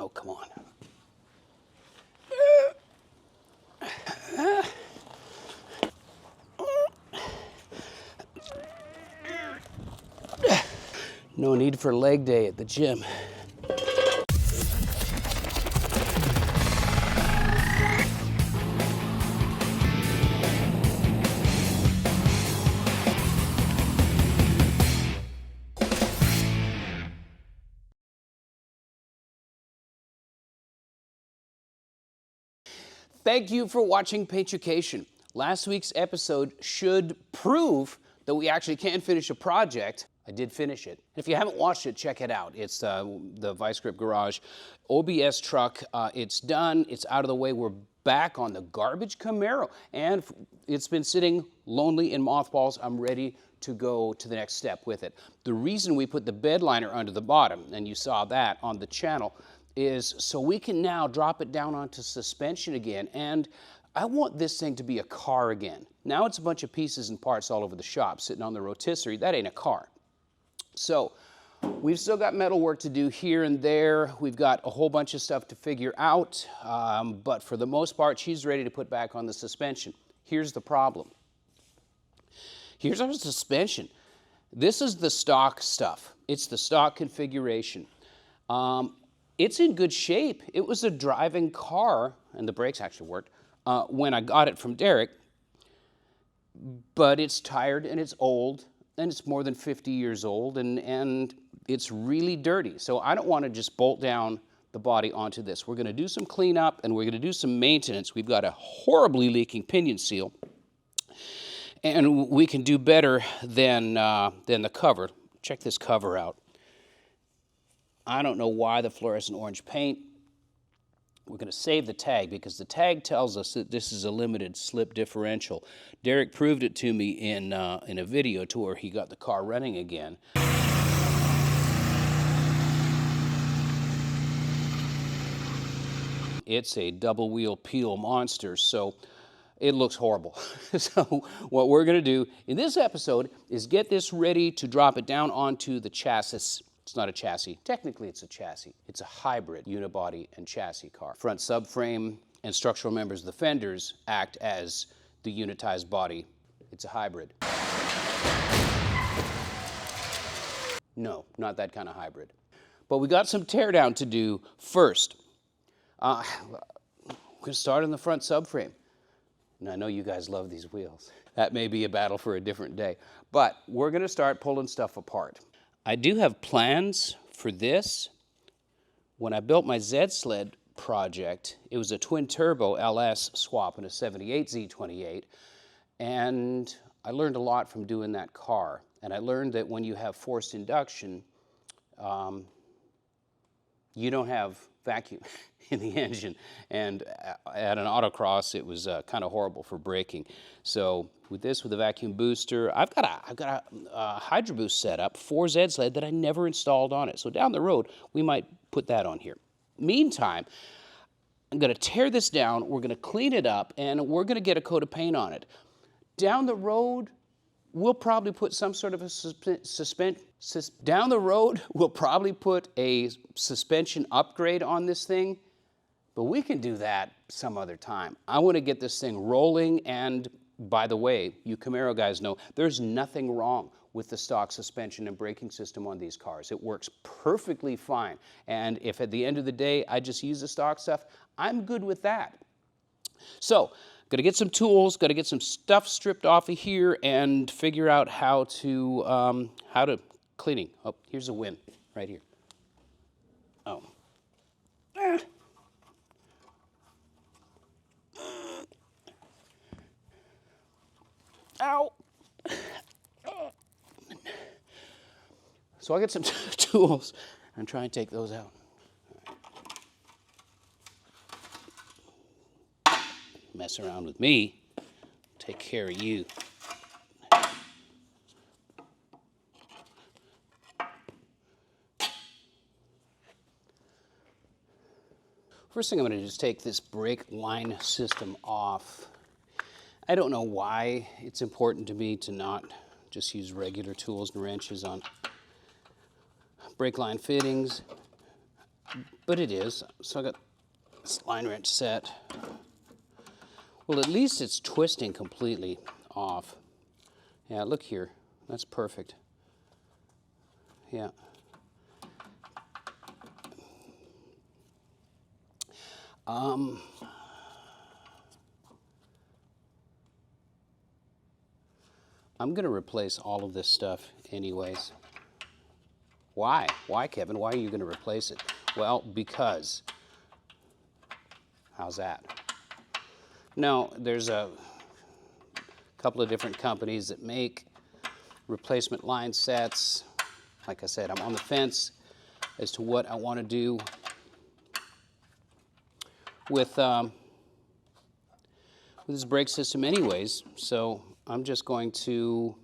Oh, come on. No need for leg day at the gym. Thank you for watching Paintucation. Last week's episode should prove that we actually can finish a project. I did finish it. If you haven't watched it, check it out. It's the Vice Grip Garage OBS truck. It's done. It's out of the way. We're back on the garbage Camaro. And it's been sitting lonely in mothballs. I'm ready to go to the next step with it. The reason we put the bed liner under the bottom, and you saw that on the channel, is so we can now drop it down onto suspension again. And I want this thing to be a car again. Now it's a bunch of pieces and parts all over the shop sitting on the rotisserie. That ain't a car. So we've still got metal work to do here and there. We've got a whole bunch of stuff to figure out. But for the most part, she's ready to put back on the suspension. Here's the problem. Here's our suspension. This is the stock stuff. It's the stock configuration. It's in good shape. It was a driving car, and the brakes actually worked, when I got it from Derek, but it's tired and it's old, and it's more than 50 years old, and it's really dirty. So I don't want to just bolt down the body onto this. We're going to do some cleanup, and we're going to do some maintenance. We've got a horribly leaking pinion seal, and we can do better than the cover. Check this cover out. I don't know why the fluorescent orange paint. We're going to save the tag because the tag tells us that this is a limited slip differential. Derek proved it to me in a video tour. He got the car running again. It's a double wheel peel monster, so it looks horrible. So what we're going to do in this episode is get this ready to drop it down onto the chassis. It's not a chassis. Technically, it's a chassis. It's a hybrid unibody and chassis car. Front subframe and structural members of the fenders act as the unitized body. It's a hybrid. No, not that kind of hybrid. But we got some teardown to do first. We're going to start on the front subframe. And I know you guys love these wheels. That may be a battle for a different day. But we're going to start pulling stuff apart. I do have plans for this. When I built my Z-Sled project, it was a twin-turbo LS swap and a 78 Z28, and I learned a lot from doing that car. And I learned that when you have forced induction, you don't have vacuum in the engine. And at an autocross, it was kind of horrible for braking. So with this, with a vacuum booster, I've got a Hydro Boost setup for Z-Sled that I never installed on it. So down the road, we might put that on here. Meantime, I'm going to tear this down, we're going to clean it up, and we're going to get a coat of paint on it. Down the road, we'll probably put some sort of a suspension upgrade on this thing, but we can do that some other time. I want to get this thing rolling, and by the way, you Camaro guys know there's nothing wrong with the stock suspension and braking system on these cars. It works perfectly fine, and if at the end of the day I just use the stock stuff, I'm good with that. So, got to get some tools, got to get some stuff stripped off of here and figure out how to cleaning. Oh, here's a win right here. Oh. Ow. So I'll get some tools and try and take those out. Mess around with me, take care of you. First thing I'm going to just take this brake line system off. I don't know why it's important to me to not just use regular tools and wrenches on brake line fittings. but it is. So I got this line wrench set. Well, at least it's twisting completely off. Yeah, look here. That's perfect. Yeah. I'm going to replace all of this stuff anyways. Why? Why, Kevin? Why are you going to replace it? Well, because. How's that? No, there's a couple of different companies that make replacement line sets. Like I said, I'm on the fence as to what I want to do with this brake system anyways. So I'm just going to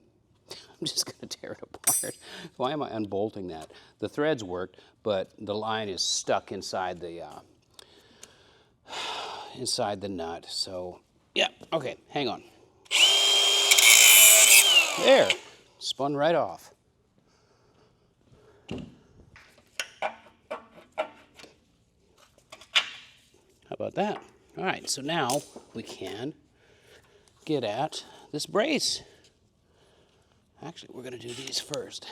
tear it apart. Why am I unbolting that? The threads worked, but the line is stuck inside the nut. So yeah, okay, hang on. There, spun right off. How about that? All right, so now we can get at this brace. Actually, we're going to do these first.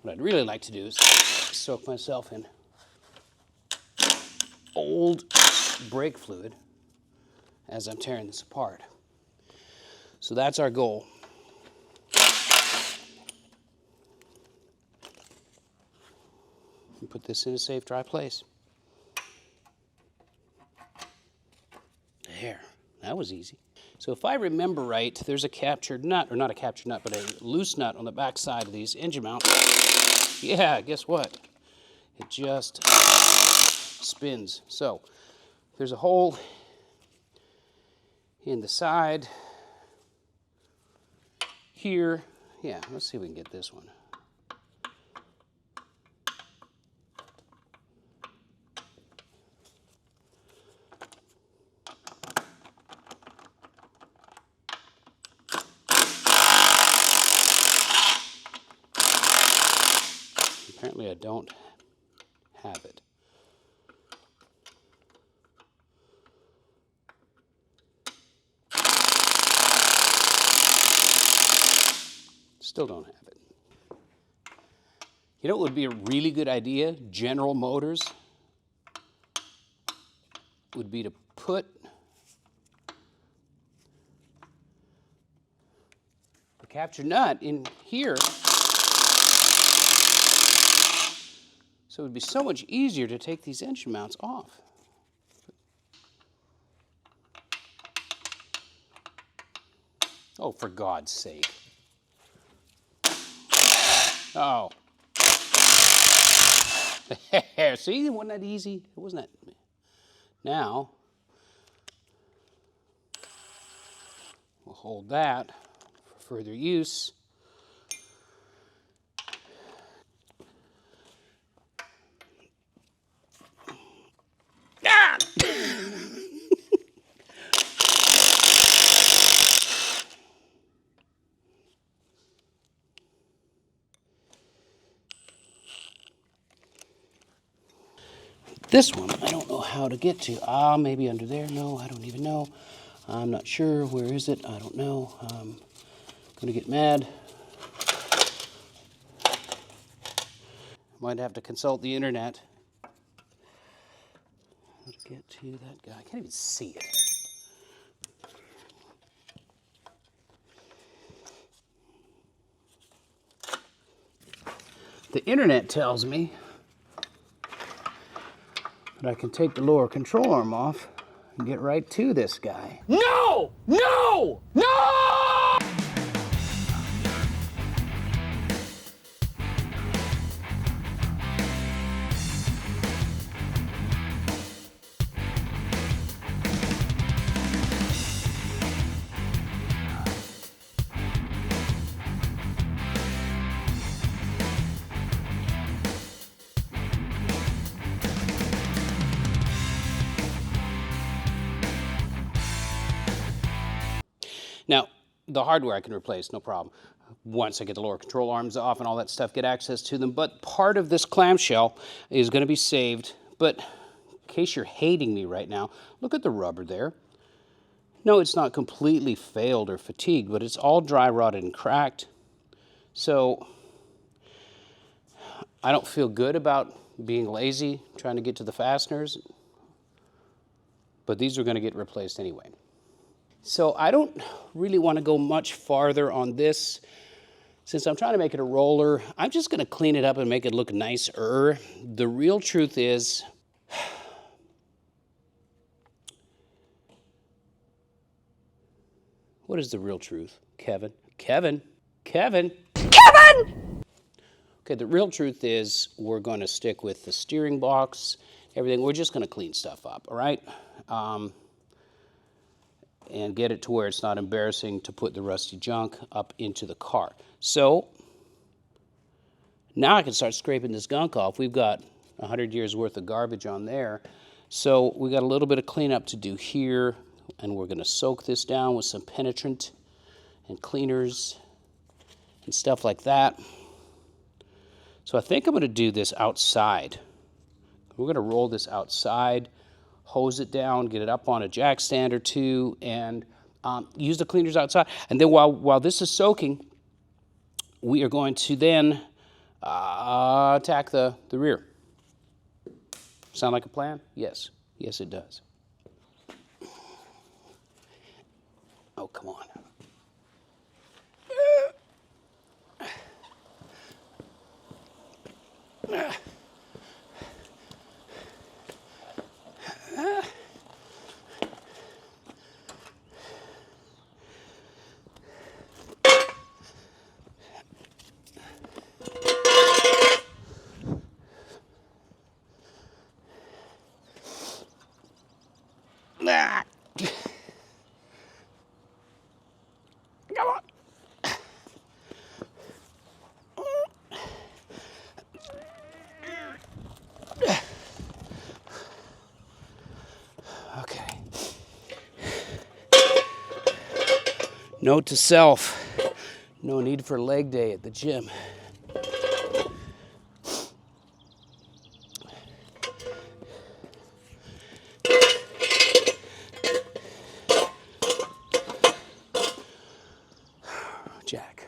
What I'd really like to do is soak myself in old brake fluid as I'm tearing this apart. So that's our goal. And put this in a safe, dry place. There, that was easy. So if I remember right, there's a captured nut, or not a captured nut, but a loose nut on the back side of these engine mounts. Yeah, guess what? It just spins. So there's a hole in the side here. Yeah, let's see if we can get this one. Apparently I don't have it. Still don't have it. You know what would be a really good idea? General Motors would be to put the capture nut in here, so it would be so much easier to take these engine mounts off. Oh, for God's sake. Oh. There, see, wasn't that easy? It wasn't that. Now, we'll hold that for further use. Ah! This one, I don't know how to get to. Ah, maybe under there. No, I don't even know. I'm not sure. Where is it? I don't know. I'm going to get mad. Might have to consult the internet. How to get to that guy. I can't even see it. The internet tells me that I can take the lower control arm off and get right to this guy. No! No! No! Now, the hardware I can replace, no problem. once I get the lower control arms off and all that stuff, get access to them. But part of this clamshell is going to be saved. But in case you're hating me right now, look at the rubber there. No, it's not completely failed or fatigued, but it's all dry rotted and cracked. So I don't feel good about being lazy, trying to get to the fasteners, but these are going to get replaced anyway. So I don't really want to go much farther on this. Since I'm trying to make it a roller, I'm just going to clean it up and make it look nicer. The real truth is, what is the real truth, Kevin? Kevin? Kevin? Kevin! Okay, the real truth is we're going to stick with the steering box, everything. We're just going to clean stuff up, all right? And get it to where it's not embarrassing to put the rusty junk up into the car. So now I can start scraping this gunk off. We've got 100 years worth of garbage on there. So we got a little bit of cleanup to do here, and we're going to soak this down with some penetrant and cleaners and stuff like that. So I think I'm going to do this outside. We're going to roll this outside, hose it down, get it up on a jack stand or two, and use the cleaners outside. And then while this is soaking, we are going to then attack the rear. Sound like a plan? Yes. Yes, it does. Oh, come on. Come on. Okay. Note to self, no need for leg day at the gym. Jack.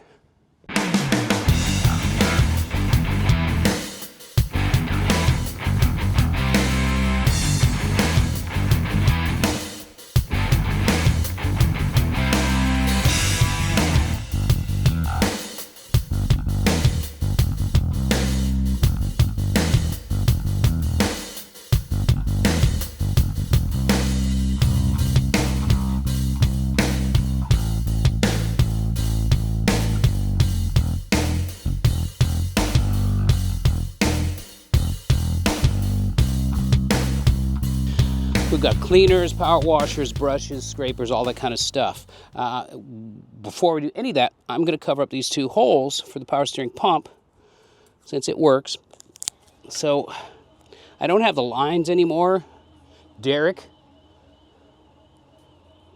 We've got cleaners, power washers, brushes, scrapers, all that kind of stuff. Before we do any of that, I'm going to cover up these two holes for the power steering pump since it works. So I don't have the lines anymore. Derek,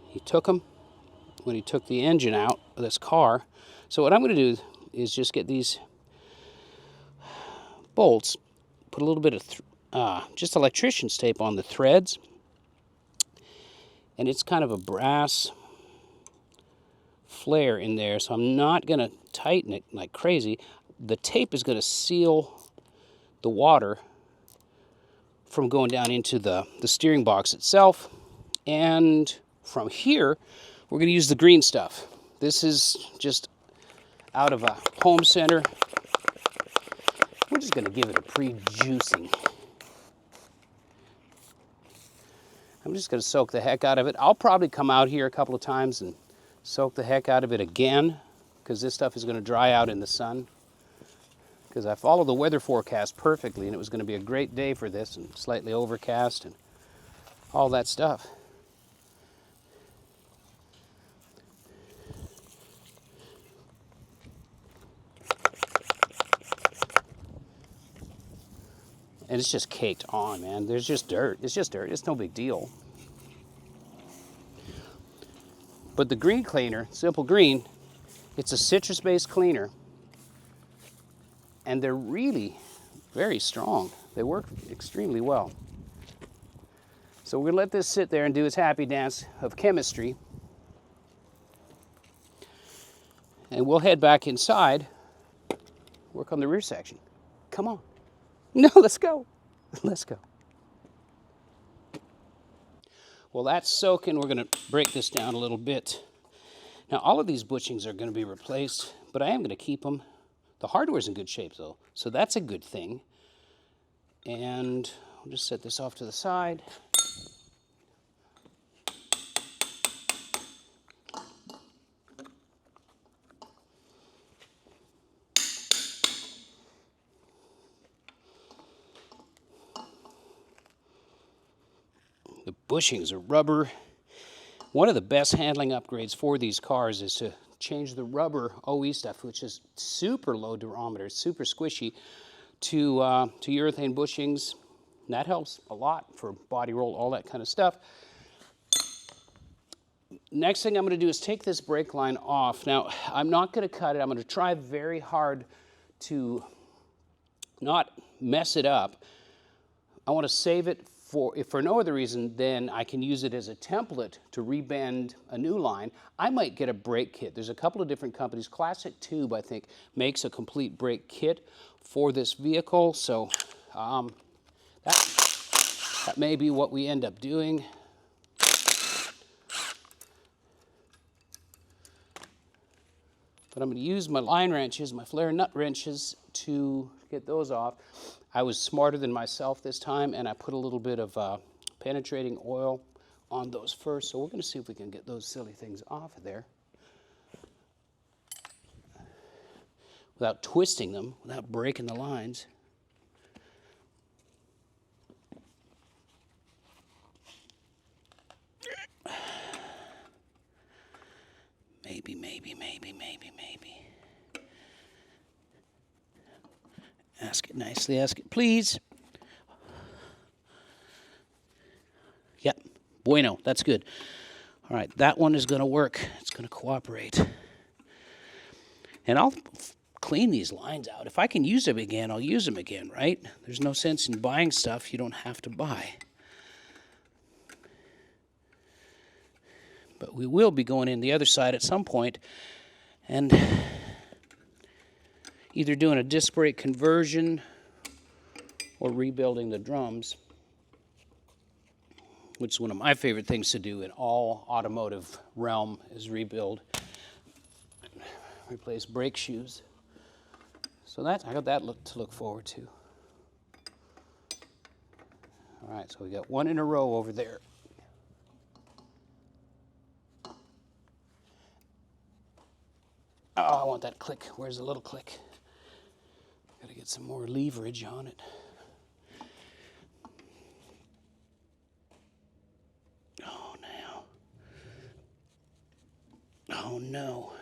he took them when he took the engine out of this car. So what I'm going to do is just get these bolts, put a little bit of just electrician's tape on the threads. And it's kind of a brass flare in there, so I'm not going to tighten it like crazy. The tape is going to seal the water from going down into the steering box itself. And from here, we're going to use the green stuff. This is just out of a home center. We're just going to give it a pre-juicing. I'm just going to soak the heck out of it. I'll probably come out here a couple of times and soak the heck out of it again, because this stuff is going to dry out in the sun. Because I followed the weather forecast perfectly, and it was going to be a great day for this, and slightly overcast and all that stuff. And it's just caked on, man. There's just dirt. It's just dirt. It's no big deal. But the green cleaner, simple green, It's a citrus-based cleaner, and they're really very strong. They work extremely well. So we're gonna let this sit there and do its happy dance of chemistry. And we'll head back inside, work on the rear section. Come on. No, let's go. Let's go. Well, that's soaking. We're gonna break this down a little bit. Now, all of these bushings are gonna be replaced, but I am gonna keep them. The hardware's in good shape though, so that's a good thing. And we'll just set this off to the side. The bushings are rubber. One of the best handling upgrades for these cars is to change the rubber OE stuff, which is super low durometer, super squishy, to urethane bushings. And that helps a lot for body roll, all that kind of stuff. Next thing I'm going to do is take this brake line off. Now, I'm not going to cut it. I'm going to try very hard to not mess it up. I want to save it if for no other reason, then I can use it as a template to rebend a new line. I might get a brake kit. There's a couple of different companies. Classic Tube, I think, makes a complete brake kit for this vehicle. So that may be what we end up doing. But I'm going to use my line wrenches, my flare nut wrenches, to get those off. I was smarter than myself this time, and I put a little bit of penetrating oil on those first. So we're going to see if we can get those silly things off of there without twisting them, without breaking the lines. Maybe. Ask it nicely, ask it please. Yep, bueno, that's good. All right, that one is gonna work. It's gonna cooperate. And I'll clean these lines out. If I can use them again, I'll use them again, right? There's no sense in buying stuff you don't have to buy. But we will be going in the other side at some point and either doing a disc brake conversion or rebuilding the drums, which is one of my favorite things to do in all automotive realm, is rebuild, replace brake shoes. So I got that to look forward to. All right, so we got one in a row over there. Oh, I want that click. Where's the little click? Gotta get some more leverage on it. Oh, now. Oh, no.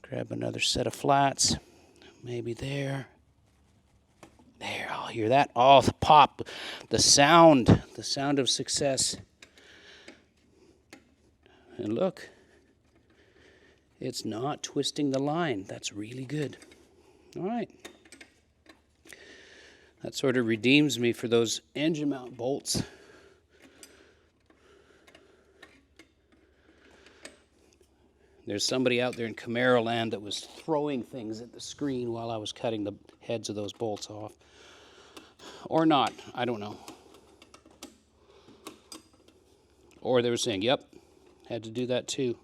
Grab another set of flats. Maybe there. There, I'll hear that. Oh, the pop, the sound of success. And look, it's not twisting the line. That's really good. All right. That sort of redeems me for those engine mount bolts. There's somebody out there in CAMARO land that was throwing things at the screen while I was cutting the heads of those bolts off. Or not, I don't know. Or they were saying, yep, had to do that too.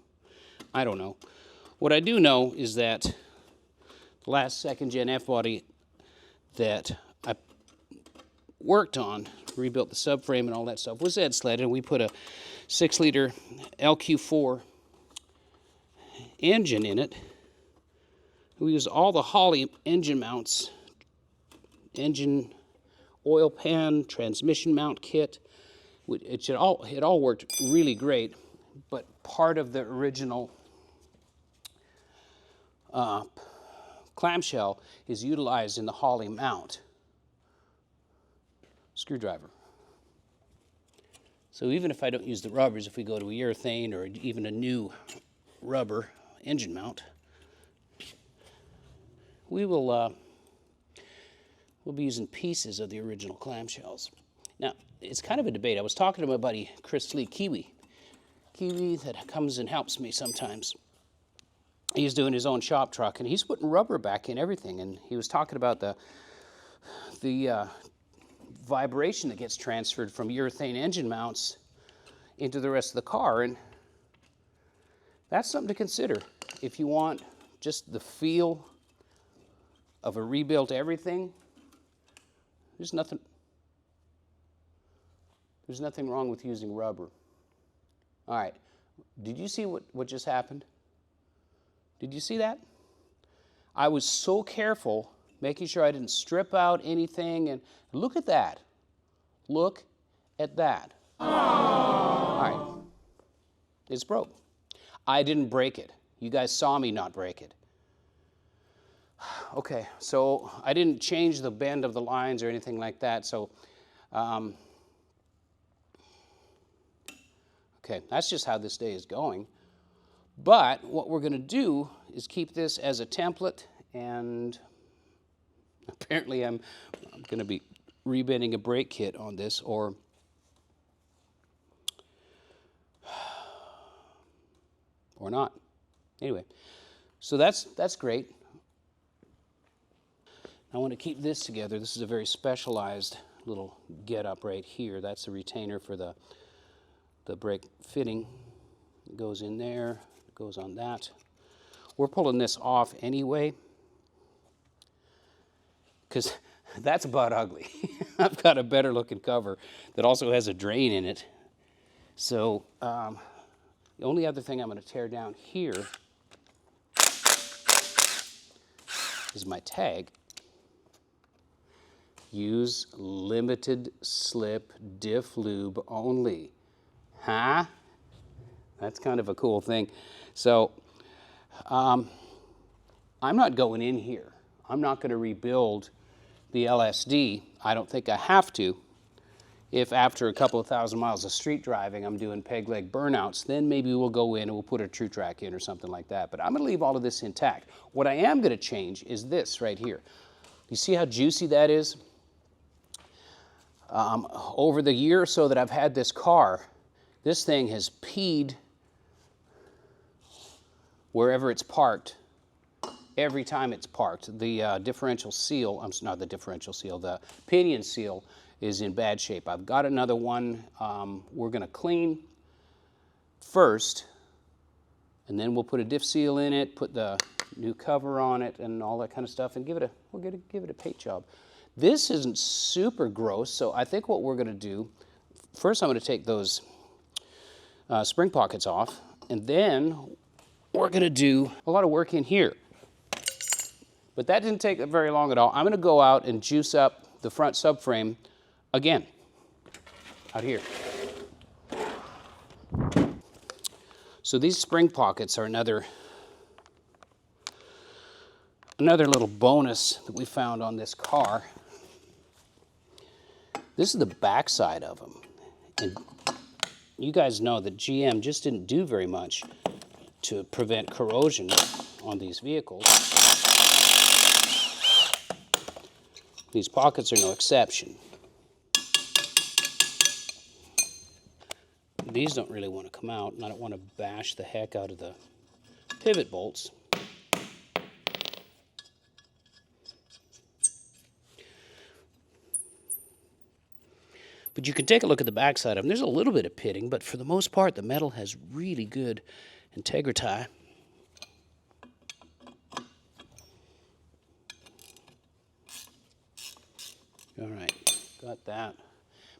I don't know. What I do know is that the last second gen F-body that I worked on, rebuilt the subframe and all that stuff, was Ed Sled, and we put a 6-liter LQ4 engine in it. We used all the Holley engine mounts, engine oil pan, transmission mount kit. It all worked really great, but part of the original clamshell is utilized in the Holley mount. Screwdriver. So even if I don't use the rubbers, if we go to a urethane or even a new rubber engine mount, we'll be using pieces of the original clamshells. Now, it's kind of a debate. I was talking to my buddy Chris Lee, Kiwi that comes and helps me sometimes. He's doing his own shop truck, and he's putting rubber back in everything. And he was talking about the vibration that gets transferred from urethane engine mounts into the rest of the car, and that's something to consider if you want just the feel of a rebuilt everything. There's nothing wrong with using rubber. All right, did you see what just happened? Did you see that? I was so careful making sure I didn't strip out anything, and look at that. Look at that. Aww. All right, it's broke. I didn't break it. You guys saw me not break it. Okay, so I didn't change the bend of the lines or anything like that, so okay, that's just how this day is going. But what we're going to do is keep this as a template, and apparently I'm going to be rebending a brake kit on this, or not. Anyway, so that's great. I want to keep this together. This is a very specialized little get-up right here. That's the retainer for the brake fitting. It goes in there, it goes on that. We're pulling this off anyway, because that's about ugly. I've got a better looking cover that also has a drain in it. So the only other thing I'm going to tear down here is my tag. Use limited slip diff lube only. Huh? That's kind of a cool thing. So I'm not going in here. I'm not going to rebuild the LSD. I don't think I have to. If after a couple of thousand miles of street driving I'm doing peg leg burnouts, then maybe we'll go in and we'll put a true track in or something like that. But I'm going to leave all of this intact. What I am going to change is this right here. You see how juicy that is? Over the year or so that I've had this car, this thing has peed wherever it's parked. Every time it's parked. The differential seal, not the differential seal, the pinion seal is in bad shape. I've got another one we're going to clean first, and then we'll put a diff seal in it, put the new cover on it and all that kind of stuff, and we're going to give it a paint job. This isn't super gross, so I think what we're going to do, first I'm going to take those spring pockets off, and then we're going to do a lot of work in here. But that didn't take very long at all. I'm going to go out and juice up the front subframe again, out here. So these spring pockets are another little bonus that we found on this car. This is the back side of them. And you guys know that GM just didn't do very much to prevent corrosion on these vehicles. These pockets are no exception. These don't really want to come out, and I don't want to bash the heck out of the pivot bolts. But you can take a look at the backside of them. There's a little bit of pitting, but for the most part, the metal has really good integrity. All right, got that.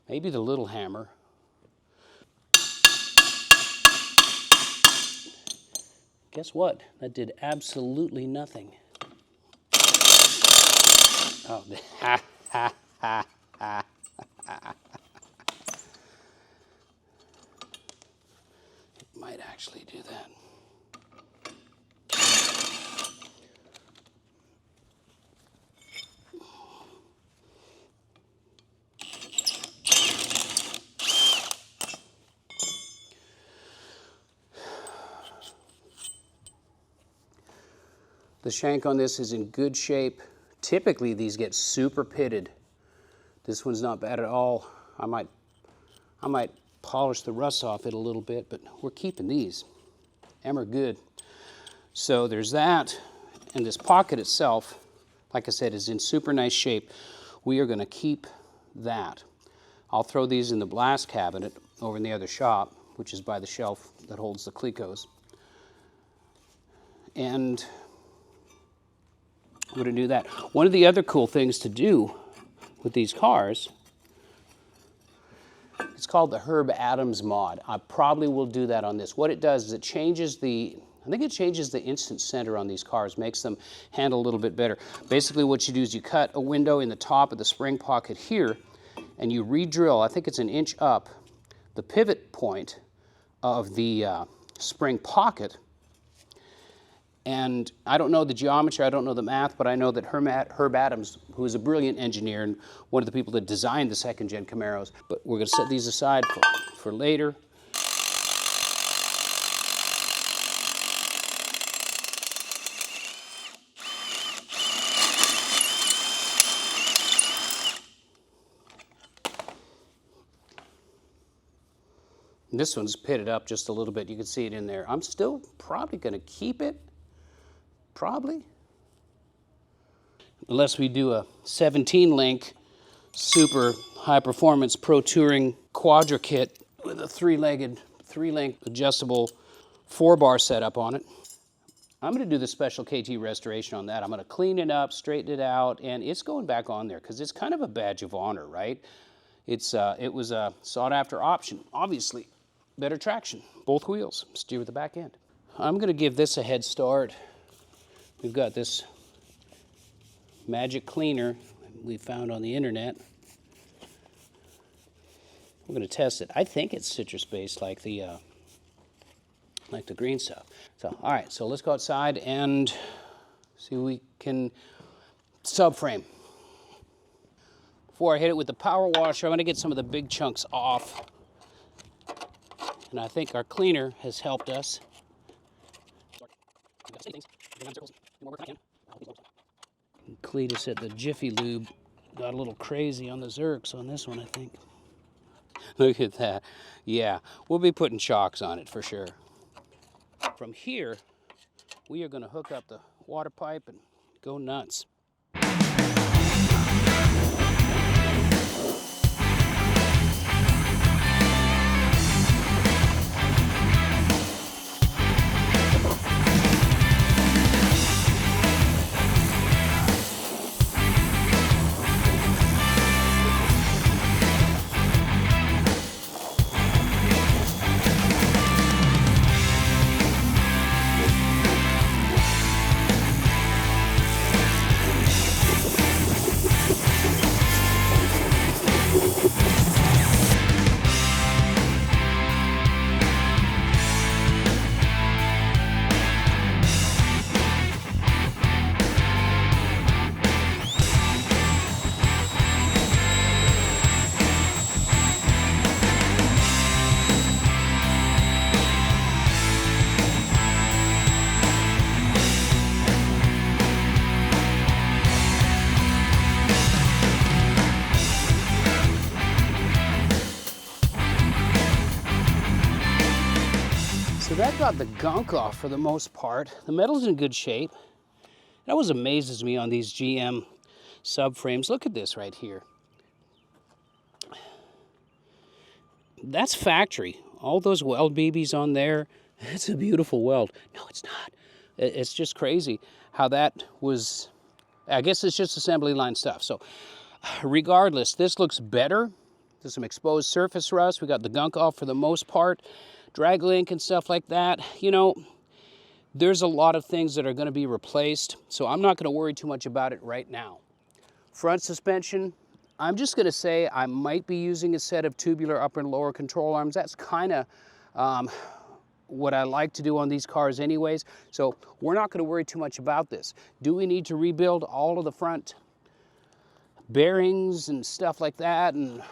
Maybe the little hammer. Guess what? That did absolutely nothing. Oh, ha, ha, ha, ha, ha. It might actually do that. The shank on this is in good shape. Typically these get super pitted. This one's not bad at all. I might polish the rust off it a little bit, but we're keeping these. Them are good. So there's that, and this pocket itself, like I said, is in super nice shape. We are going to keep that. I'll throw these in the blast cabinet over in the other shop, which is by the shelf that holds the Clecos. And I'm going to do that. One of the other cool things to do with these cars, it's called the Herb Adams mod. I probably will do that on this. What it does is it changes the, I think it changes the instant center on these cars, makes them handle a little bit better. Basically what you do is you cut a window in the top of the spring pocket here, and you re-drill, I think it's an inch up, the pivot point of the spring pocket. And I don't know the geometry, I don't know the math, but I know that Herb Adams, who is a brilliant engineer and one of the people that designed the second-gen Camaros, but we're going to set these aside for later. This one's pitted up just a little bit. You can see it in there. I'm still probably going to keep it. Probably. Unless we do a 17-link super high-performance Pro Touring Quadra kit with a three-link adjustable 4-bar setup on it. I'm going to do the special KT restoration on that. I'm going to clean it up, straighten it out, and it's going back on there because it's kind of a badge of honor, right? It was a sought-after option. Obviously, better traction, both wheels, steer with the back end. I'm going to give this a head start. We've got this magic cleaner we found on the internet. We're going to test it. I think it's citrus-based like the green stuff. So, all right, so let's go outside and see if we can subframe. Before I hit it with the power washer, I'm going to get some of the big chunks off. And I think our cleaner has helped us. Cletus at the Jiffy Lube got a little crazy on the Zerks on this one, I think. Look at that. Yeah, we'll be putting chocks on it for sure. From here, we are going to hook up the water pipe and go nuts. So that got the gunk off for the most part. The metal's in good shape. That always amazes me on these GM subframes. Look at this right here. That's factory. All those weld BBs on there. It's a beautiful weld. No, it's not. It's just crazy how that was. I guess it's just assembly line stuff. So regardless, this looks better. There's some exposed surface rust. We got the gunk off for the most part. Drag link and stuff like that. You know, there's a lot of things that are going to be replaced, so I'm not going to worry too much about it right now. Front suspension, I'm just going to say I might be using a set of tubular upper and lower control arms. That's kind of what I like to do on these cars anyways, so we're not going to worry too much about this. Do we need to rebuild all of the front bearings and stuff like that? And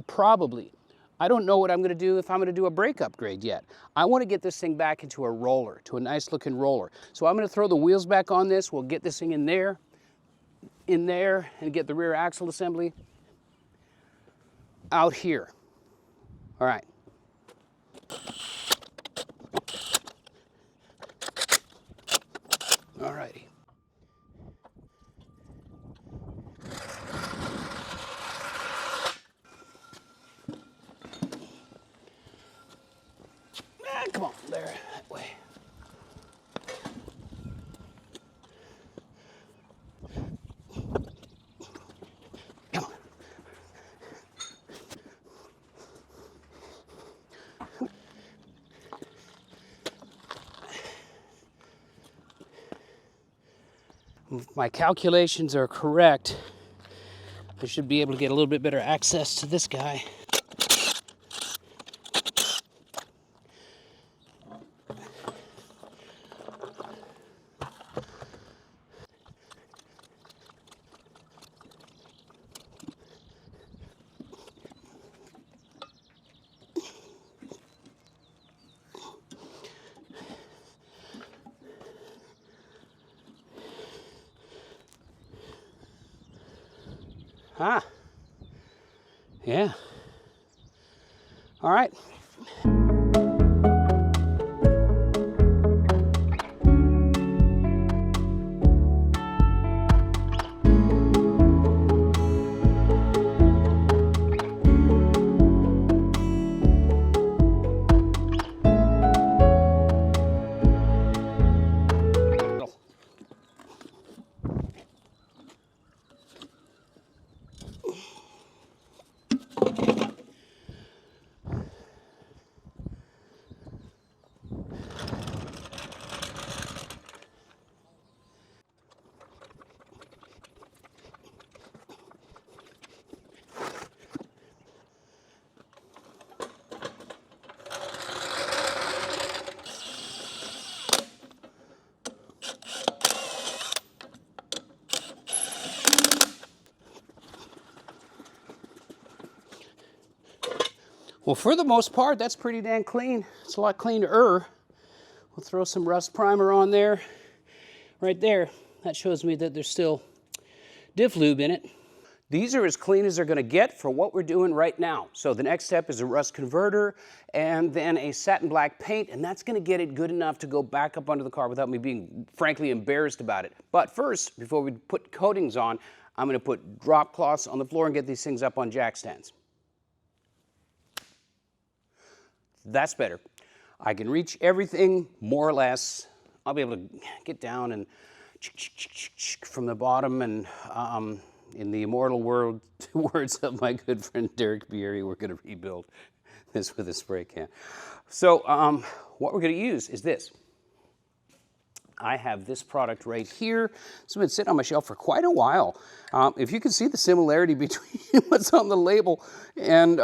probably. I don't know what I'm gonna do if I'm gonna do a brake upgrade yet. I wanna get this thing back into a roller, to a nice looking roller. So I'm gonna throw the wheels back on this. We'll get this thing in there, and get the rear axle assembly out here. All right. All righty. Come on, there, that way. Come on. If my calculations are correct, I should be able to get a little bit better access to this guy. Ah, yeah. All right. Well, for the most part, that's pretty dang clean. It's a lot cleaner. We'll throw some rust primer on there, right there. That shows me that there's still diff lube in it. These are as clean as they're gonna get for what we're doing right now. So the next step is a rust converter and then a satin black paint, and that's gonna get it good enough to go back up under the car without me being frankly embarrassed about it. But first, before we put coatings on, I'm gonna put drop cloths on the floor and get these things up on jack stands. That's better. I can reach everything more or less. I'll be able to get down and from the bottom, and in the immortal words of my good friend Derek Bieri, we're going to rebuild this with a spray can. So what we're going to use is this. I have this product right here. It's been sitting on my shelf for quite a while. If you can see the similarity between what's on the label and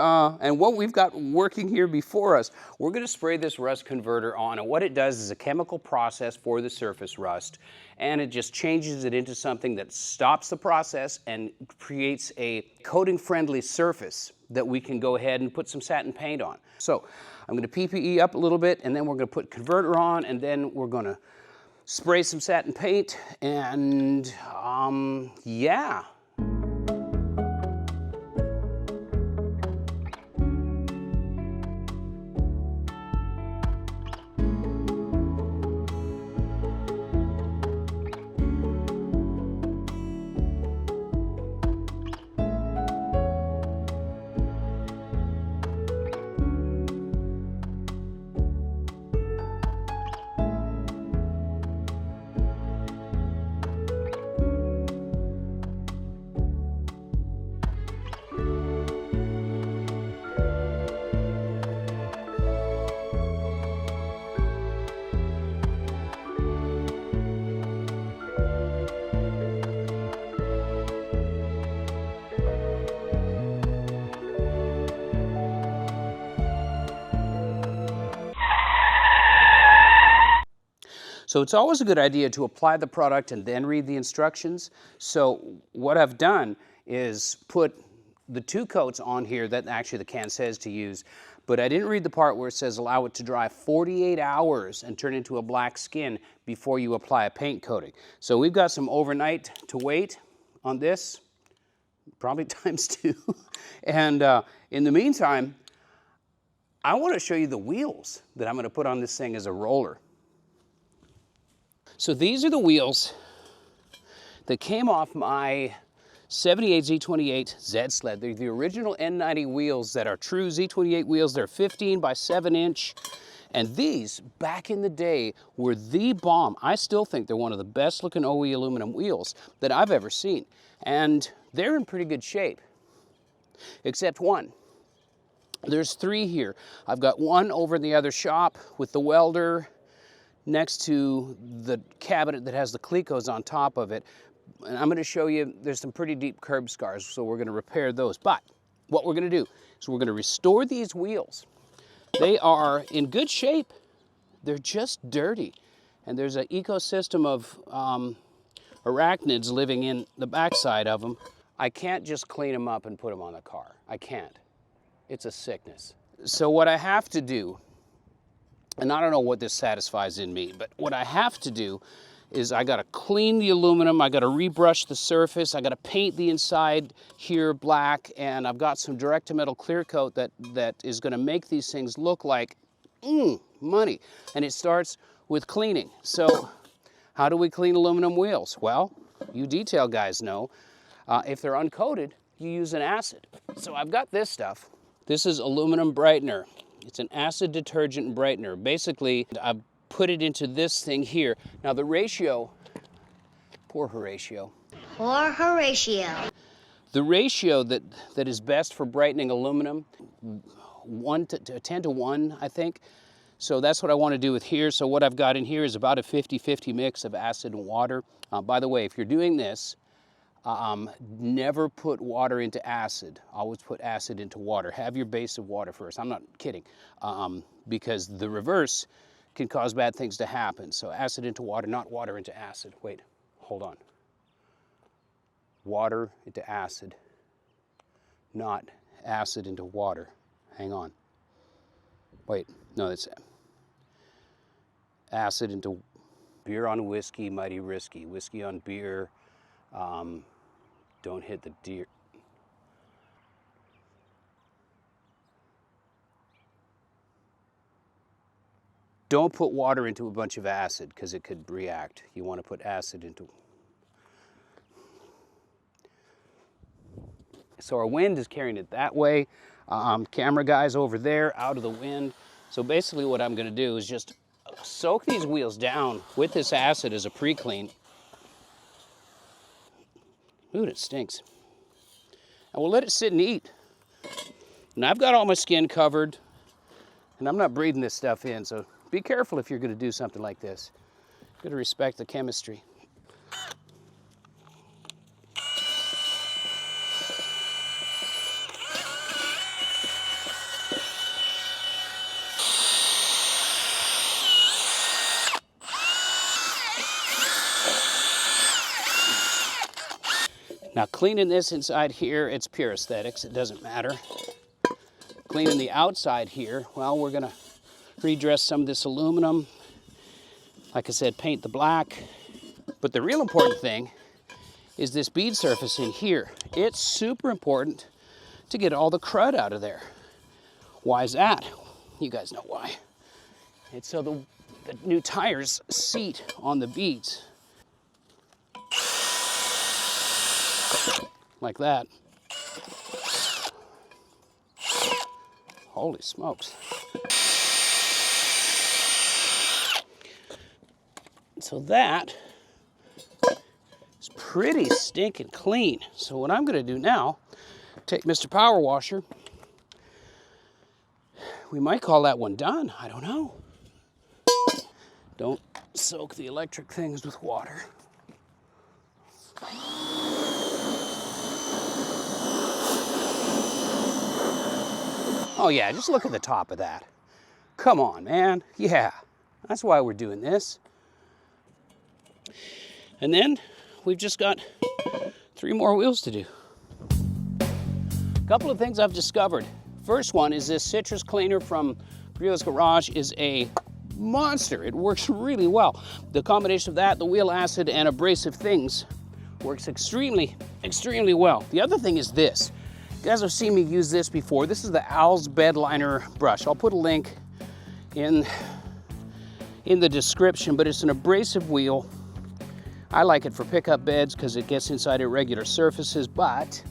what we've got working here before us, we're going to spray this rust converter on, and what it does is a chemical process for the surface rust, and it just changes it into something that stops the process and creates a coating-friendly surface that we can go ahead and put some satin paint on. So I'm going to PPE up a little bit, and then we're going to put converter on, and then we're going to spray some satin paint, and yeah. So it's always a good idea to apply the product and then read the instructions. So what I've done is put the 2 coats on here that actually the can says to use, but I didn't read the part where it says allow it to dry 48 hours and turn into a black skin before you apply a paint coating. So we've got some overnight to wait on this, probably times 2. And in the meantime, I want to show you the wheels that I'm going to put on this thing as a roller. So these are the wheels that came off my 78 Z28 Z sled. They're the original N90 wheels that are true Z28 wheels. They're 15 by 7 inch. And these, back in the day, were the bomb. I still think they're one of the best looking OE aluminum wheels that I've ever seen. And they're in pretty good shape, except one. There's 3 here. I've got one over in the other shop with the welder next to the cabinet that has the Clecos on top of it. And I'm going to show you, there's some pretty deep curb scars, so we're going to repair those. But what we're going to do is we're going to restore these wheels. They are in good shape. They're just dirty. And there's an ecosystem of arachnids living in the backside of them. I can't just clean them up and put them on the car. I can't. It's a sickness. So what I have to do, and I don't know what this satisfies in me, but what I have to do is I gotta clean the aluminum, I gotta rebrush the surface, I gotta paint the inside here black, and I've got some direct-to-metal clear coat that is gonna make these things look like money. And it starts with cleaning. So how do we clean aluminum wheels? Well, you detail guys know, if they're uncoated, you use an acid. So I've got this stuff. This is aluminum brightener. It's an acid detergent brightener. Basically, I've put it into this thing here. Now the ratio, poor Horatio. Poor Horatio. The ratio that is best for brightening aluminum, 10 to 1, I think. So that's what I want to do with here. So what I've got in here is about a 50-50 mix of acid and water. By the way, if you're doing this, never put water into acid. Always put acid into water. Have your base of water first. I'm not kidding. Because the reverse can cause bad things to happen. So acid into water, not water into acid. Wait, hold on. Water into acid, not acid into water. Hang on. Wait, no, that's acid into beer on whiskey, mighty risky. Whiskey on beer, don't hit the deer. Don't put water into a bunch of acid because it could react. You want to put acid into. So our wind is carrying it that way. Camera guys over there, out of the wind. So basically what I'm going to do is just soak these wheels down with this acid as a pre-clean. Ooh, it stinks. And we'll let it sit and eat. And I've got all my skin covered, and I'm not breathing this stuff in, so be careful if you're going to do something like this. You've got to respect the chemistry. Now cleaning this inside here, it's pure aesthetics, it doesn't matter. Cleaning the outside here, well, we're gonna redress some of this aluminum. Like I said, paint the black. But the real important thing is this bead surface in here. It's super important to get all the crud out of there. Why is that? You guys know why. It's so the new tires seat on the beads. Like that. Holy smokes. So that is pretty stinking clean. So what I'm going to do now, take Mr. Power Washer. We might call that one done. I don't know. Don't soak the electric things with water. Oh yeah, just look at the top of that. Come on, man. Yeah, that's why we're doing this. And then we've just got 3 more wheels to do. couple of things I've discovered. First one is this citrus cleaner from Rio's Garage is a monster. It works really well. The combination of that, the wheel acid, and abrasive things works extremely, extremely well. The other thing is this. You guys have seen me use this before. This is the Owl's Bed Liner brush. I'll put a link in the description, but it's an abrasive wheel. I like it for pickup beds because it gets inside irregular surfaces, but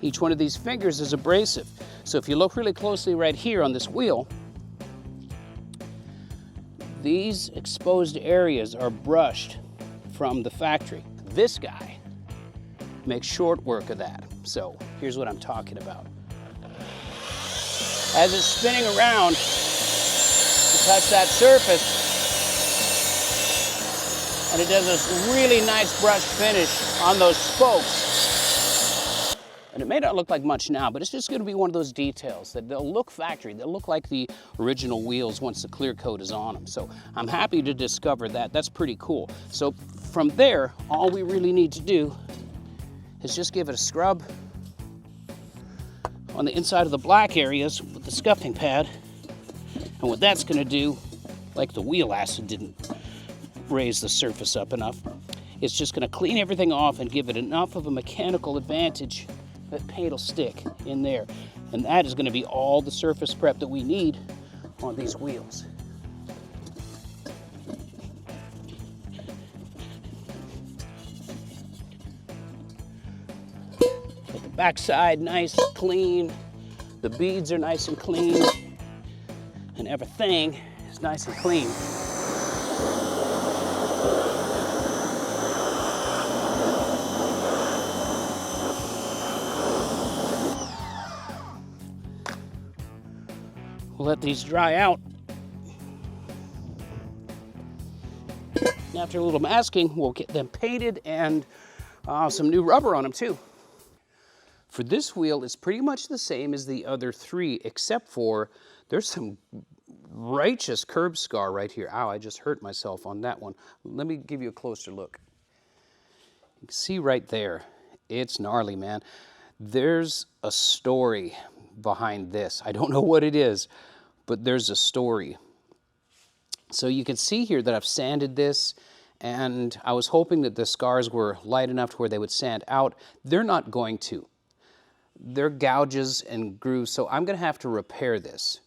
each one of these fingers is abrasive. So if you look really closely right here on this wheel, these exposed areas are brushed from the factory. This guy makes short work of that. So here's what I'm talking about. As it's spinning around to touch that surface, and it does this really nice brush finish on those spokes. And it may not look like much now, but it's just gonna be one of those details that they'll look factory. They'll look like the original wheels once the clear coat is on them. So I'm happy to discover that. That's pretty cool. So from there, all we really need to do is just give it a scrub on the inside of the black areas with the scuffing pad. And what that's gonna do, like the wheel acid didn't raise the surface up enough, it's just gonna clean everything off and give it enough of a mechanical advantage that paint will stick in there. And that is gonna be all the surface prep that we need on these wheels. Get the backside nice, clean. The beads are nice and clean. And everything is nice and clean. We'll let these dry out. After a little masking, we'll get them painted and some new rubber on them too. For this wheel, it's pretty much the same as the other three, except for there's some righteous curb scar right here. Ow, I just hurt myself on that one. Let me give you a closer look. You can see right there, it's gnarly, man. There's a story behind this. I don't know what it is, but there's a story. So you can see here that I've sanded this, and I was hoping that the scars were light enough to where they would sand out. They're not going to. They're gouges and grooves, so I'm gonna have to repair this.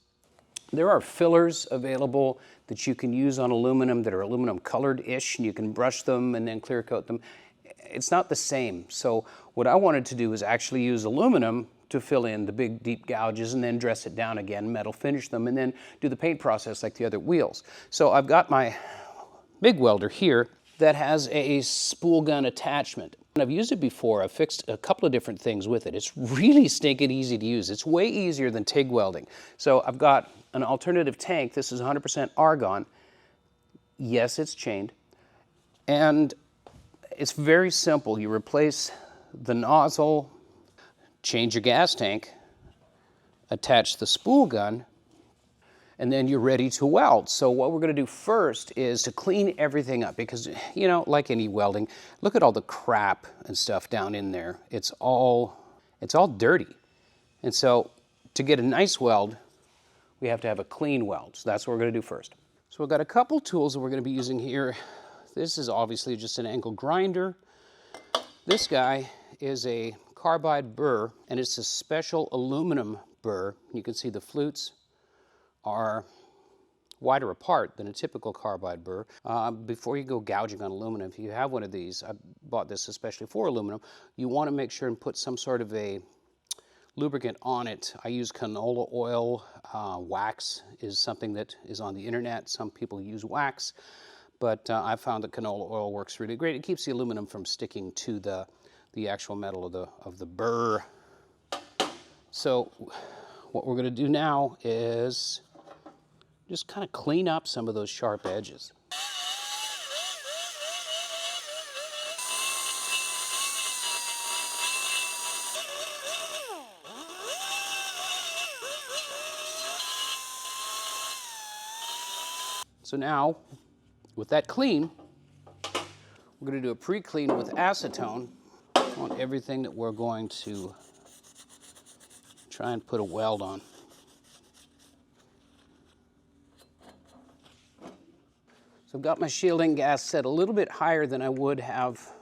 There are fillers available that you can use on aluminum that are aluminum colored-ish, and you can brush them and then clear coat them. It's not the same. So what I wanted to do is actually use aluminum to fill in the big deep gouges and then dress it down again, metal finish them, and then do the paint process like the other wheels. So I've got my MIG welder here that has a spool gun attachment. And I've used it before. I've fixed a couple of different things with it. It's really stinking easy to use. It's way easier than TIG welding. So I've got an alternative tank. This is 100% argon. Yes, it's chained. And it's very simple. You replace the nozzle, change your gas tank, attach the spool gun, and then you're ready to weld. So what we're gonna do first is to clean everything up because, you know, like any welding, look at all the crap and stuff down in there. It's all dirty. And so to get a nice weld, we have to have a clean weld. So that's what we're gonna do first. So we've got a couple tools that we're gonna be using here. This is obviously just an angle grinder. This guy is a carbide burr, and it's a special aluminum burr. You can see the flutes are wider apart than a typical carbide burr. Before you go gouging on aluminum, if you have one of these, I bought this especially for aluminum, you want to make sure and put some sort of a lubricant on it. I use canola oil. Wax is something that is on the internet. Some people use wax, but I found that canola oil works really great. It keeps the aluminum from sticking to the actual metal of the burr. So what we're going to do now is just kind of clean up some of those sharp edges. So now, with that clean, we're going to do a pre-clean with acetone on everything that we're going to try and put a weld on. So I've got my shielding gas set a little bit higher than I would have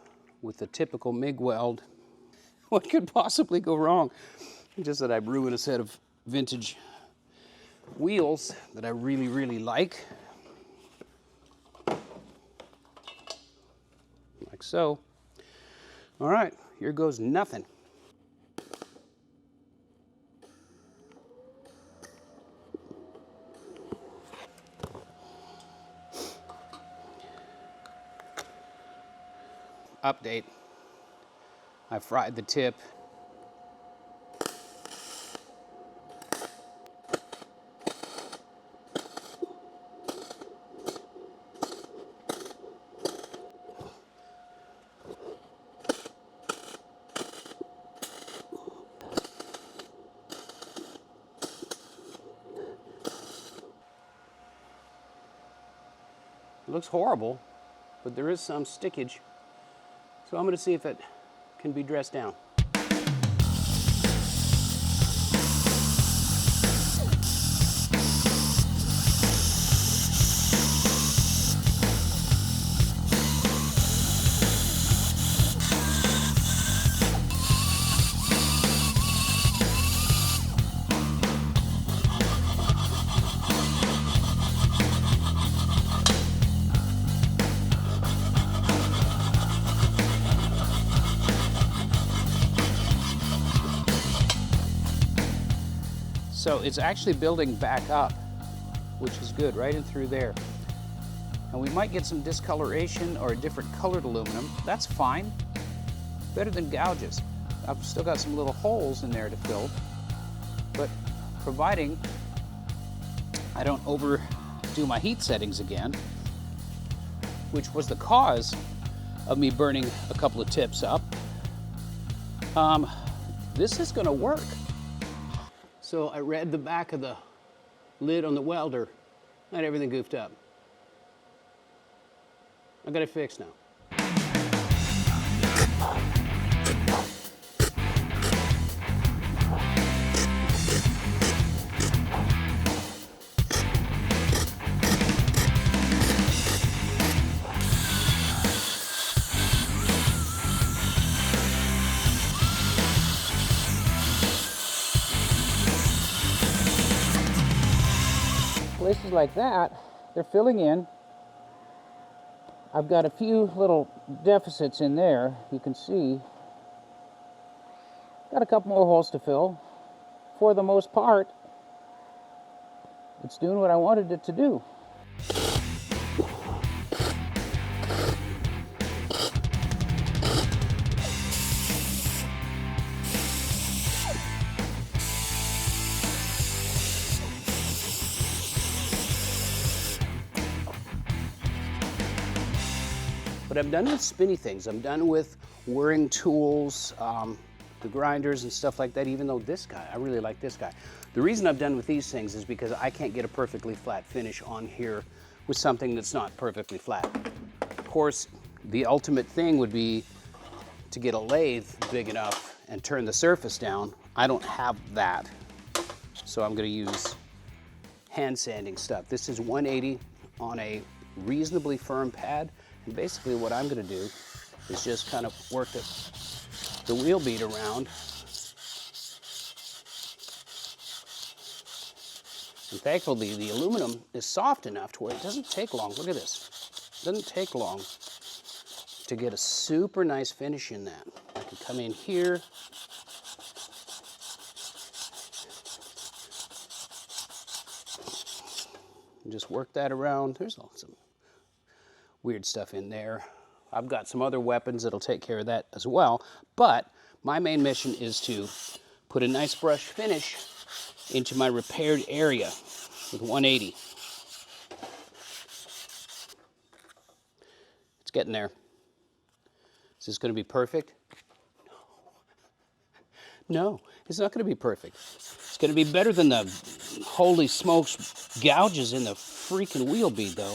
with the typical MIG weld. What could possibly go wrong? Just that I've ruined a set of vintage wheels that I really, really like. Like so. All right, here goes nothing. Update. I fried the tip. It looks horrible, but there is some stickage. So I'm going to see if it can be dressed down. So it's actually building back up, which is good, right in through there. And we might get some discoloration or a different colored aluminum. That's fine. Better than gouges. I've still got some little holes in there to fill, but providing I don't overdo my heat settings again, which was the cause of me burning a couple of tips up, this is gonna work. So I read the back of the lid on the welder, not everything goofed up. I got it fixed now. Places like that, they're filling in. I've got a few little deficits in there, you can see. Got a couple more holes to fill. For the most part, it's doing what I wanted it to do. But I'm done with spinny things. I'm done with whirring tools, the grinders and stuff like that, even though this guy, I really like this guy. The reason I'm done with these things is because I can't get a perfectly flat finish on here with something that's not perfectly flat. Of course, the ultimate thing would be to get a lathe big enough and turn the surface down. I don't have that, so I'm gonna use hand sanding stuff. This is 180 on a reasonably firm pad. And basically what I'm gonna do is just kind of work the wheel bead around. And thankfully the aluminum is soft enough to where it doesn't take long. Look at this. It doesn't take long to get a super nice finish in that. I can come in here. And just work that around. There's some weird stuff in there. I've got some other weapons that'll take care of that as well, but my main mission is to put a nice brush finish into my repaired area with 180. It's getting there. Is this going to be perfect? No, it's not going to be perfect. It's going to be better than the holy smokes gouges in the freaking wheel bead though.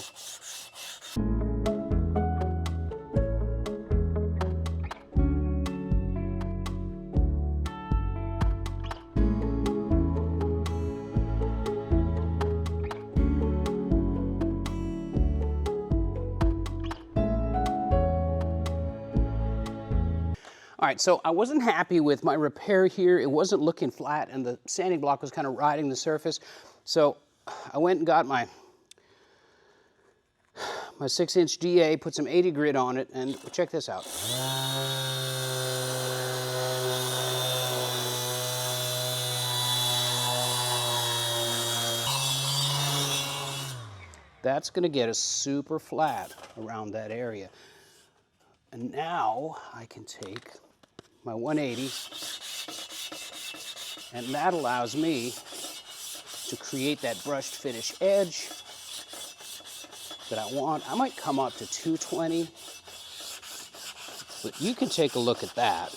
All right, so I wasn't happy with my repair here. It wasn't looking flat, and the sanding block was kind of riding the surface. So I went and got my 6-inch DA, put some 80 grit on it, and check this out. That's going to get us super flat around that area. And now I can take my 180, and that allows me to create that brushed finish edge that I want. I might come up to 220, but you can take a look at that.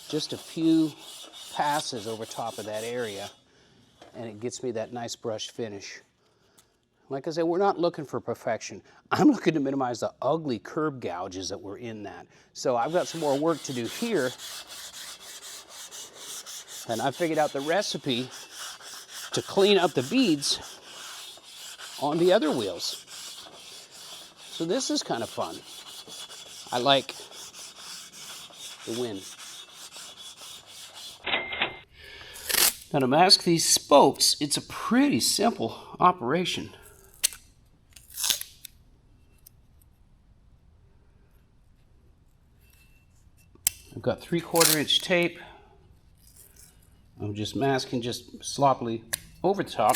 Just a few passes over top of that area, and it gets me that nice brushed finish. Like I said, we're not looking for perfection. I'm looking to minimize the ugly curb gouges that were in that. So I've got some more work to do here. And I figured out the recipe to clean up the beads on the other wheels. So this is kind of fun. I like the win. Now to mask these spokes, it's a pretty simple operation. I've got 3/4 inch tape. I'm just masking just sloppily over the top.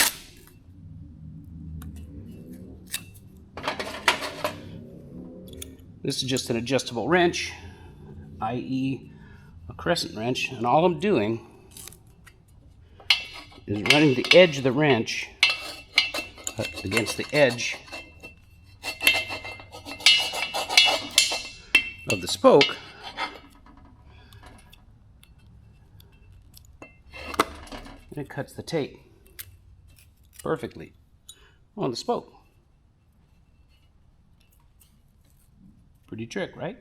This is just an adjustable wrench, i.e. a crescent wrench, and all I'm doing is running the edge of the wrench against the edge of the spoke. And it cuts the tape perfectly on the spoke. Pretty trick, right?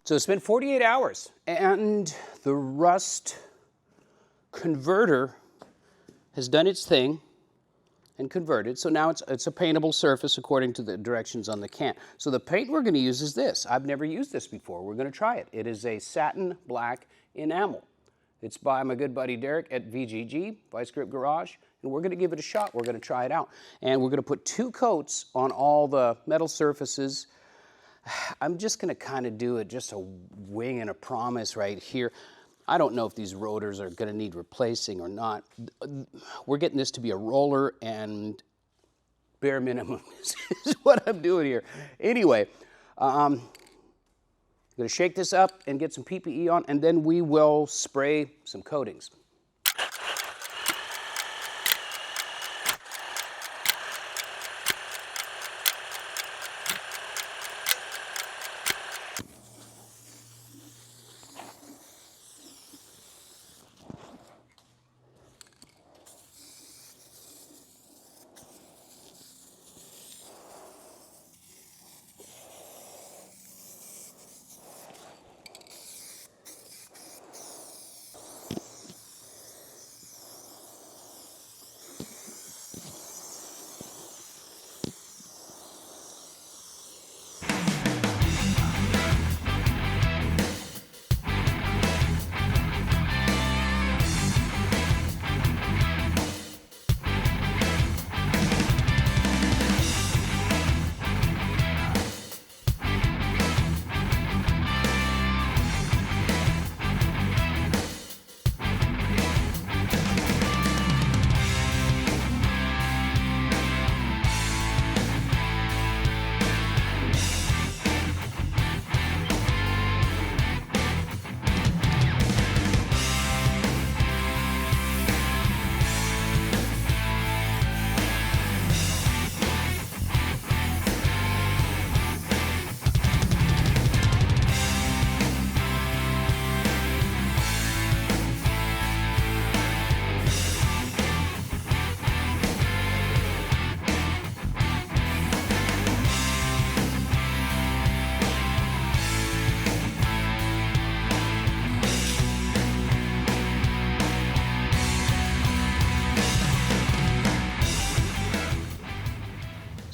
So it's been 48 hours, and the rust converter has done its thing and converted. So now it's a paintable surface according to the directions on the can. So the paint we're going to use is this. I've never used this before. We're going to try it. It is a satin black enamel. It's by my good buddy Derek at VGG, Vice Grip Garage, and we're going to give it a shot. We're going to try it out. And we're going to put 2 coats on all the metal surfaces. I'm just going to kind of do it just a wing and a promise right here. I don't know if these rotors are going to need replacing or not. We're getting this to be a roller, and bare minimum is what I'm doing here. Anyway, I'm going to shake this up and get some PPE on, and then we will spray some coatings.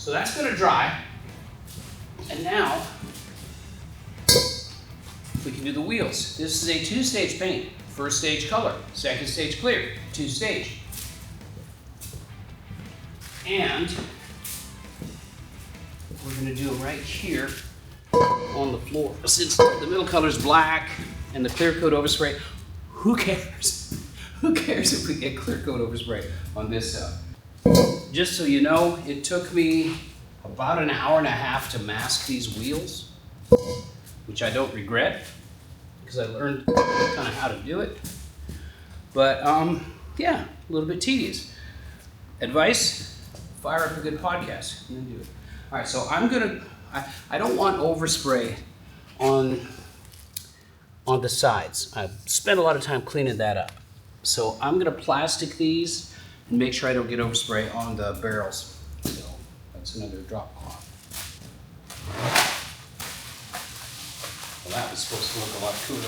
So that's gonna dry. And now, we can do the wheels. This is a two-stage paint. First stage color, second stage clear, two-stage. And we're gonna do them right here on the floor. Since the middle color is black and the clear coat overspray, who cares? Who cares if we get clear coat overspray on this side? Just so you know, it took me about an hour and a half to mask these wheels, which I don't regret, because I learned kind of how to do it. But yeah, a little bit tedious. Advice, fire up a good podcast and then do it. All right, so I don't want overspray on the sides. I've spent a lot of time cleaning that up. So I'm gonna plastic these and make sure I don't get overspray on the barrels. So that's another drop cloth. Well, that was supposed to look a lot cooler,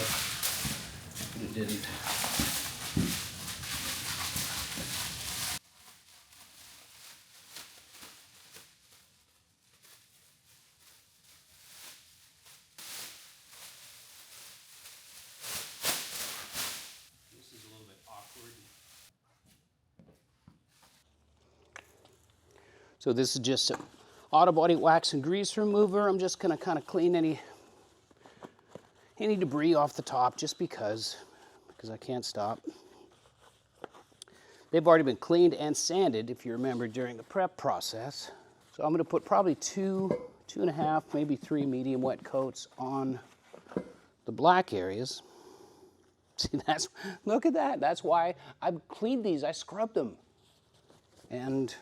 but it didn't. This is a little bit awkward. So this is just an auto body wax and grease remover. I'm just gonna kind of clean any debris off the top just because I can't stop. They've already been cleaned and sanded, if you remember, during the prep process. So I'm gonna put probably two and a half, maybe 3 medium wet coats on the black areas. See, look at that. That's why I've cleaned these, I scrubbed them. And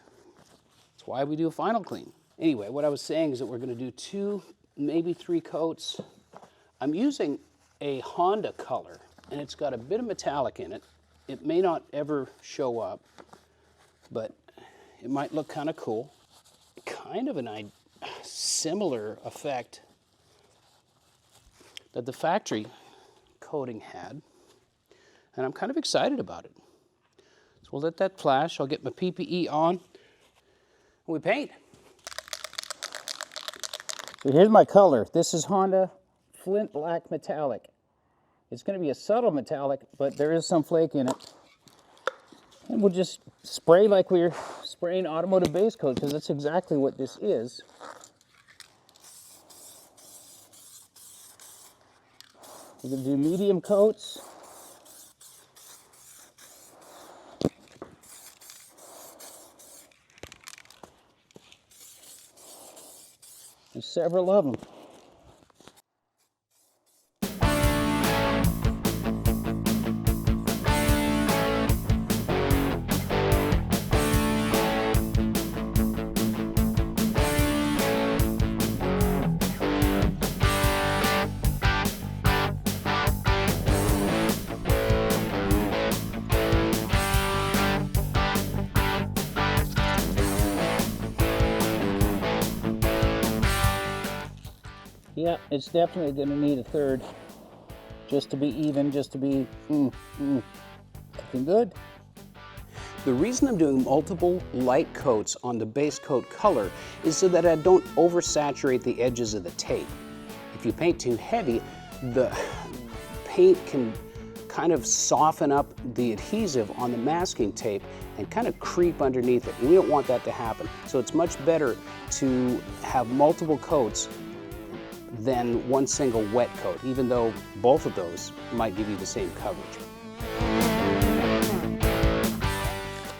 that's why we do a final clean. Anyway, what I was saying is that we're gonna do 2, maybe 3 coats. I'm using a Honda color, and it's got a bit of metallic in it. It may not ever show up, but it might look kind of cool. Kind of a similar effect that the factory coating had, and I'm kind of excited about it. So we'll let that flash. I'll get my PPE on, and we paint. So here's my color. This is Honda Flint Black Metallic. It's going to be a subtle metallic, but there is some flake in it. And we'll just spray like we're spraying automotive base coat, because that's exactly what this is. We're going to do medium coats. There's several of them. Yeah, it's definitely going to need a third just to be even, just to be looking good. The reason I'm doing multiple light coats on the base coat color is so that I don't oversaturate the edges of the tape. If you paint too heavy, the paint can kind of soften up the adhesive on the masking tape and kind of creep underneath it. And we don't want that to happen. So it's much better to have multiple coats than one single wet coat, even though both of those might give you the same coverage.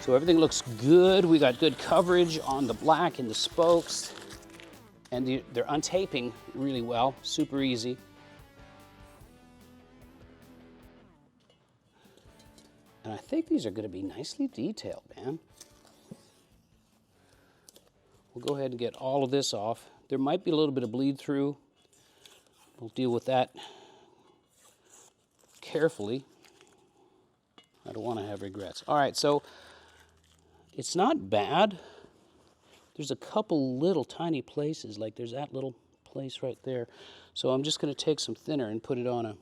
So everything looks good. We got good coverage on the black and the spokes, and they're untaping really well, super easy. And I think these are going to be nicely detailed, man. We'll go ahead and get all of this off. There might be a little bit of bleed through. We'll deal with that carefully. I don't want to have regrets. All right, so it's not bad. There's a couple little tiny places, like there's that little place right there. So I'm just going to take some thinner and put it on a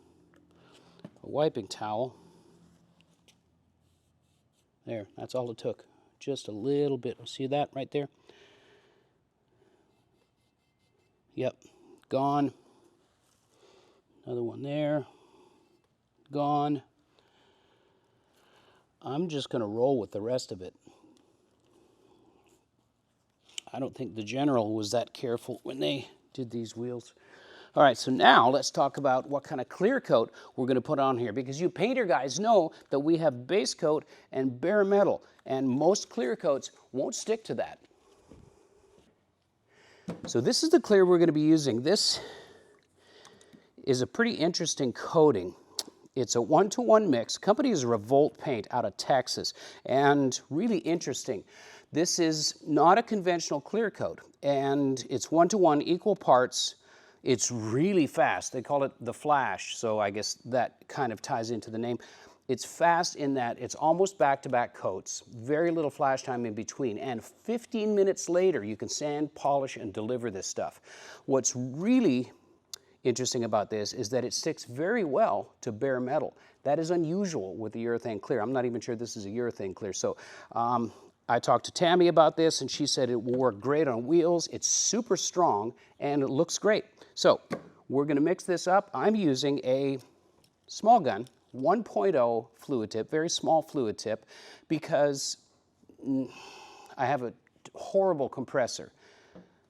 wiping towel. There, that's all it took. Just a little bit. See that right there? Yep, gone. Another one there, gone. I'm just going to roll with the rest of it. I don't think the General was that careful when they did these wheels. All right, so now let's talk about what kind of clear coat we're going to put on here, because you painter guys know that we have base coat and bare metal, and most clear coats won't stick to that. So this is the clear we're going to be using. This is a pretty interesting coating. It's a 1-to-1 mix. The company is REVOLT Paint out of Texas, and really interesting. This is not a conventional clear coat, and it's 1-to-1 equal parts. It's really fast. They call it the Flash, so I guess that kind of ties into the name. It's fast in that it's almost back-to-back coats, very little flash time in between, and 15 minutes later you can sand, polish, and deliver this stuff. What's really interesting about this is that it sticks very well to bare metal. That is unusual with the urethane clear. I'm not even sure this is a urethane clear. So I talked to Tammy about this, and she said it will work great on wheels. It's super strong, and it looks great. So we're going to mix this up. I'm using a small gun, 1.0 fluid tip, very small fluid tip, because I have a horrible compressor.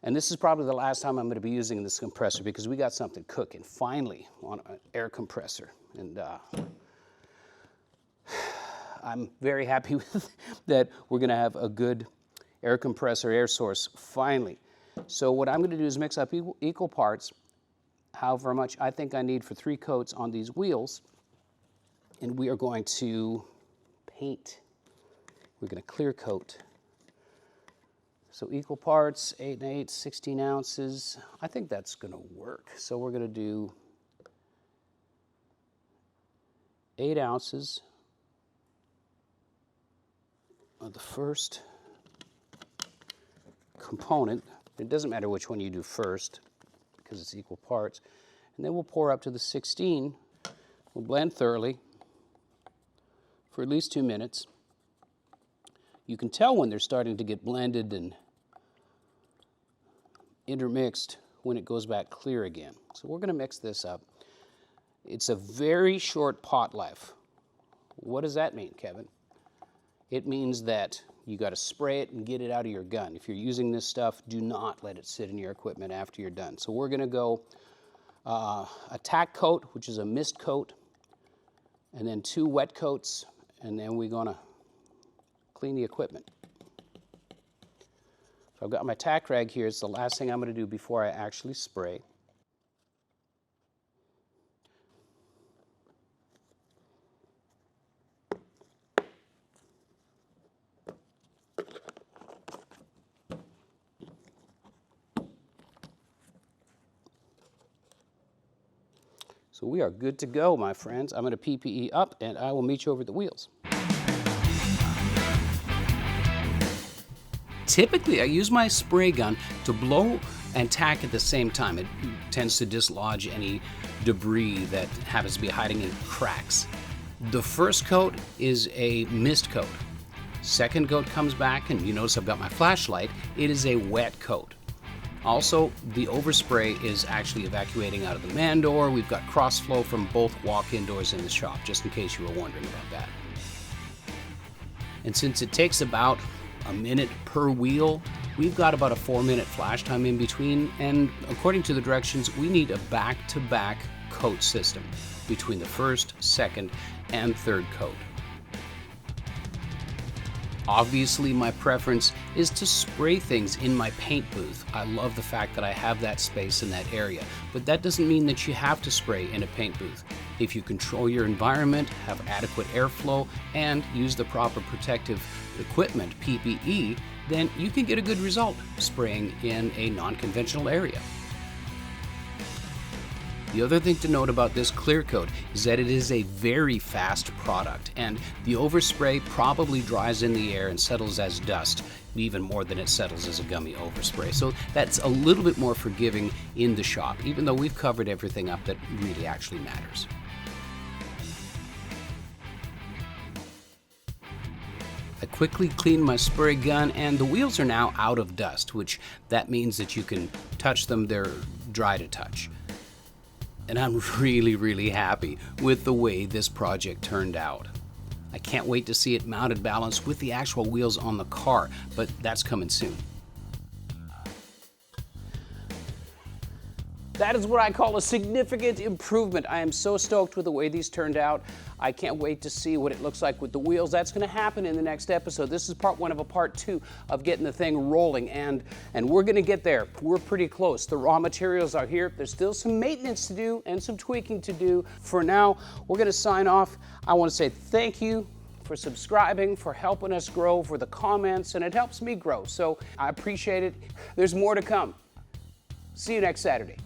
And this is probably the last time I'm going to be using this compressor, because we got something cooking finally on an air compressor. And I'm very happy with that we're going to have a good air compressor, air source finally. So what I'm going to do is mix up equal parts, however much I think I need for 3 coats on these wheels. And we are going to paint. We're going to clear coat. So equal parts, 8 and 8, 16 ounces. I think that's going to work. So we're going to do 8 ounces of the first component. It doesn't matter which one you do first because it's equal parts. And then we'll pour up to the 16. We'll blend thoroughly for at least 2 minutes. You can tell when they're starting to get blended and intermixed when it goes back clear again. So we're going to mix this up. It's a very short pot life. What does that mean, Kevin? It means that you got to spray it and get it out of your gun. If you're using this stuff, do not let it sit in your equipment after you're done. So we're going to go a tack coat, which is a mist coat, and then 2 wet coats, and then we're going to clean the equipment. So I've got my tack rag here. It's the last thing I'm going to do before I actually spray. So we are good to go, my friends. I'm going to PPE up, and I will meet you over at the wheels. Typically, I use my spray gun to blow and tack at the same time. It tends to dislodge any debris that happens to be hiding in cracks. The first coat is a mist coat. Second coat comes back, and you notice I've got my flashlight. It is a wet coat. Also, the overspray is actually evacuating out of the man door. We've got cross flow from both walk-in doors in the shop, just in case you were wondering about that. And since it takes about a minute per wheel, we've got about a 4-minute flash time in between, and according to the directions, we need a back-to-back coat system between the first, second, and third coat. Obviously, my preference is to spray things in my paint booth. I love the fact that I have that space in that area, but that doesn't mean that you have to spray in a paint booth. If you control your environment, have adequate airflow, and use the proper protective equipment, PPE, then you can get a good result spraying in a non-conventional area. The other thing to note about this clear coat is that it is a very fast product, and the overspray probably dries in the air and settles as dust, even more than it settles as a gummy overspray. So that's a little bit more forgiving in the shop, even though we've covered everything up that really actually matters. I quickly cleaned my spray gun, and the wheels are now out of dust, which that means that you can touch them. They're dry to touch. And I'm really, really happy with the way this project turned out. I can't wait to see it mounted balanced with the actual wheels on the car, but that's coming soon. That is what I call a significant improvement. I am so stoked with the way these turned out. I can't wait to see what it looks like with the wheels. That's going to happen in the next episode. This is part 1 of a part 2 of getting the thing rolling, and we're going to get there. We're pretty close. The raw materials are here. There's still some maintenance to do and some tweaking to do. For now, we're going to sign off. I want to say thank you for subscribing, for helping us grow, for the comments, and it helps me grow. So I appreciate it. There's more to come. See you next Saturday.